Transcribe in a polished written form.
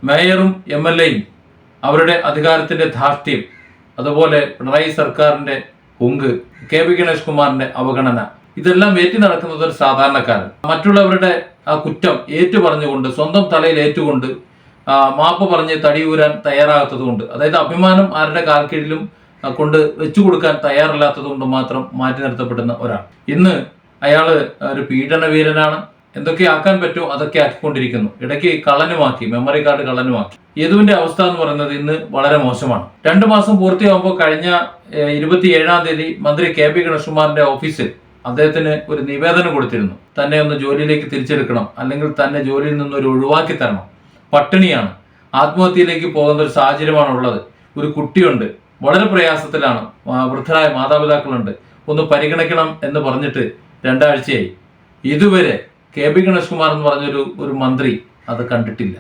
മേയറും MLAയും അവരുടെ അധികാരത്തിന്റെ ധാർഷ്ട്യം, അതുപോലെ പിണറായി സർക്കാരിന്റെ ഹുങ്ക്, KB ഗണേഷ് കുമാറിന്റെ അവഗണന, ഇതെല്ലാം ഏറ്റി നടക്കുന്നത് ഒരു സാധാരണക്കാരൻ മറ്റുള്ളവരുടെ ആ കുറ്റം ഏറ്റു പറഞ്ഞുകൊണ്ട്, സ്വന്തം തലയിൽ ഏറ്റുകൊണ്ട് മാപ്പ് പറഞ്ഞ് തടിയൂരാൻ തയ്യാറാകാത്തത് കൊണ്ട്, അതായത് അഭിമാനം ആരുടെ കാൽക്കീഴിലും കൊണ്ട് വെച്ചു കൊടുക്കാൻ തയ്യാറല്ലാത്തത് കൊണ്ട് മാത്രം മാറ്റി നിർത്തപ്പെടുന്ന ഒരാൾ. ഇന്ന് അയാള് ഒരു പീഡനവീരനാണ്. എന്തൊക്കെ ആക്കാൻ പറ്റുമോ അതൊക്കെ ആക്കിക്കൊണ്ടിരിക്കുന്നു. ഇടയ്ക്ക് കള്ളനുമാക്കി, മെമ്മറി കാർഡ് കള്ളനുമാക്കി. യദുവിന്റെ അവസ്ഥ എന്ന് പറയുന്നത് ഇന്ന് വളരെ മോശമാണ്. 2 മാസം പൂർത്തിയാകുമ്പോൾ കഴിഞ്ഞ 27-ാം തീയതി മന്ത്രി KB ഗണേഷ് കുമാറിന്റെ ഓഫീസിൽ അദ്ദേഹത്തിന് ഒരു നിവേദനം കൊടുത്തിരുന്നു. തന്നെ ഒന്ന് ജോലിയിലേക്ക് തിരിച്ചെടുക്കണം, അല്ലെങ്കിൽ തന്നെ ജോലിയിൽ നിന്നൊരു ഒഴിവാക്കി തരണം. പട്ടിണിയാണ്, ആത്മഹത്യയിലേക്ക് പോകുന്ന ഒരു സാഹചര്യമാണ് ഉള്ളത്. ഒരു കുട്ടിയുണ്ട്, വളരെ പ്രയാസത്തിലാണ്, വൃദ്ധരായ മാതാപിതാക്കളുണ്ട്, ഒന്ന് പരിഗണിക്കണം എന്ന് പറഞ്ഞിട്ട് 2 ആഴ്ചയായി. ഇതുവരെ KB ഗണേഷ് കുമാർ എന്ന് പറഞ്ഞൊരു മന്ത്രി അത് കണ്ടിട്ടില്ല.